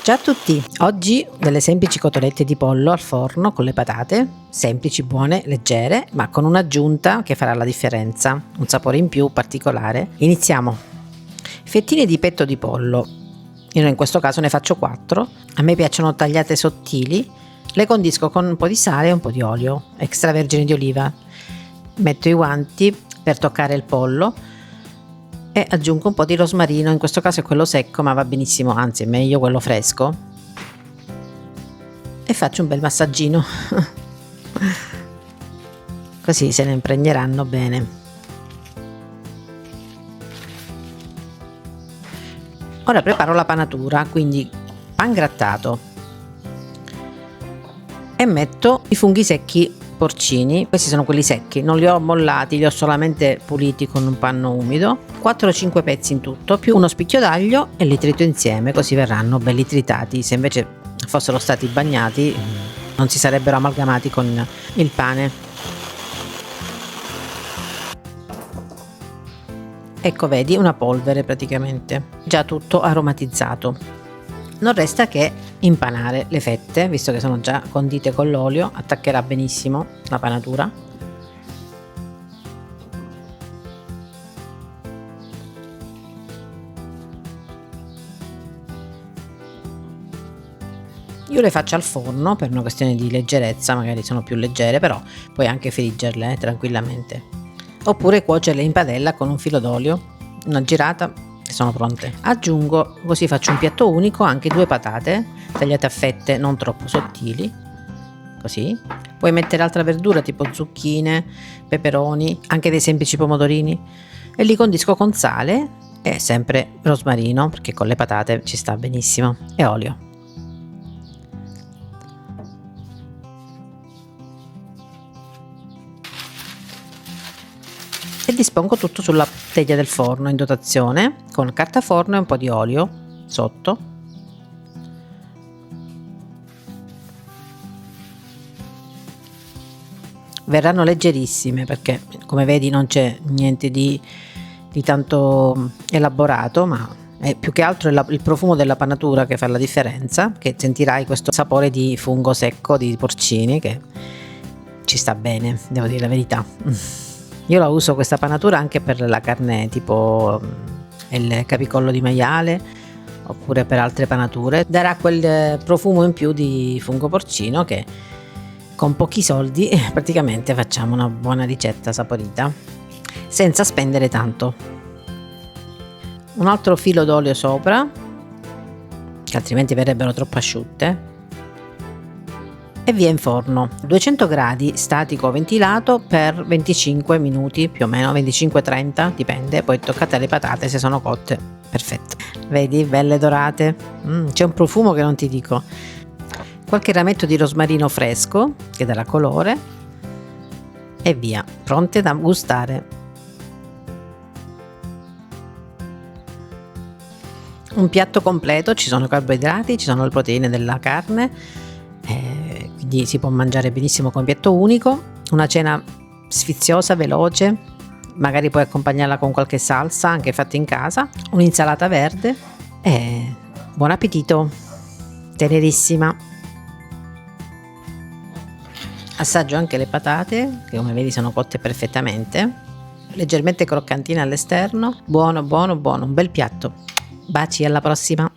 Ciao a tutti! Oggi delle semplici cotolette di pollo al forno con le patate, semplici, buone, leggere, ma con un'aggiunta che farà la differenza, un sapore in più particolare. Iniziamo! Fettine di petto di pollo, io in questo caso ne faccio 4, a me piacciono tagliate sottili, le condisco con un po' di sale e un po' di olio extravergine di oliva, metto i guanti per toccare il pollo e aggiungo un po' di rosmarino, in questo caso è quello secco ma va benissimo, anzi è meglio quello fresco, e faccio un bel massaggino così se ne impregneranno bene. Ora preparo la panatura, quindi pan grattato e metto i funghi secchi porcini, questi sono quelli secchi, non li ho mollati, li ho solamente puliti con un panno umido, 4-5 pezzi in tutto, più uno spicchio d'aglio, e li trito insieme, così verranno belli tritati. Se invece fossero stati bagnati non si sarebbero amalgamati con il pane. Ecco, vedi, una polvere praticamente, già tutto aromatizzato. Non resta che impanare le fette, visto che sono già condite con l'olio, attaccherà benissimo la panatura. Io le faccio al forno per una questione di leggerezza, magari sono più leggere, però puoi anche friggerle tranquillamente. Oppure cuocerle in padella con un filo d'olio, una girata, sono pronte. Aggiungo, così faccio un piatto unico, anche 2 patate tagliate a fette non troppo sottili, così. Puoi mettere altra verdura tipo zucchine, peperoni, anche dei semplici pomodorini, e li condisco con sale e sempre rosmarino, perché con le patate ci sta benissimo, e olio. E dispongo tutto sulla teglia del forno in dotazione con carta forno e un po' di olio sotto. Verranno leggerissime perché, come vedi, non c'è niente di tanto elaborato, ma è più che altro il profumo della panatura che fa la differenza, che sentirai questo sapore di fungo secco di porcini che ci sta bene, devo dire la verità. Io la uso questa panatura anche per la carne tipo il capicollo di maiale, oppure per altre panature. Darà quel profumo in più di fungo porcino che con pochi soldi praticamente facciamo una buona ricetta saporita senza spendere tanto. Un altro filo d'olio sopra, che altrimenti verrebbero troppo asciutte, e via in forno 200 gradi statico ventilato per 25 minuti, più o meno 25-30, dipende, poi toccate le patate, se sono cotte perfetto, vedi, belle dorate. C'è un profumo che non ti dico, qualche rametto di rosmarino fresco che darà colore, e via, pronte da gustare. Un piatto completo, ci sono carboidrati, ci sono le proteine della carne, quindi si può mangiare benissimo come piatto unico. Una cena sfiziosa, veloce, magari puoi accompagnarla con qualche salsa anche fatta in casa, un'insalata verde, e buon appetito, tenerissima. Assaggio anche le patate che, come vedi, sono cotte perfettamente, leggermente croccantine all'esterno. Buono, buono, buono, un bel piatto. Baci, alla prossima.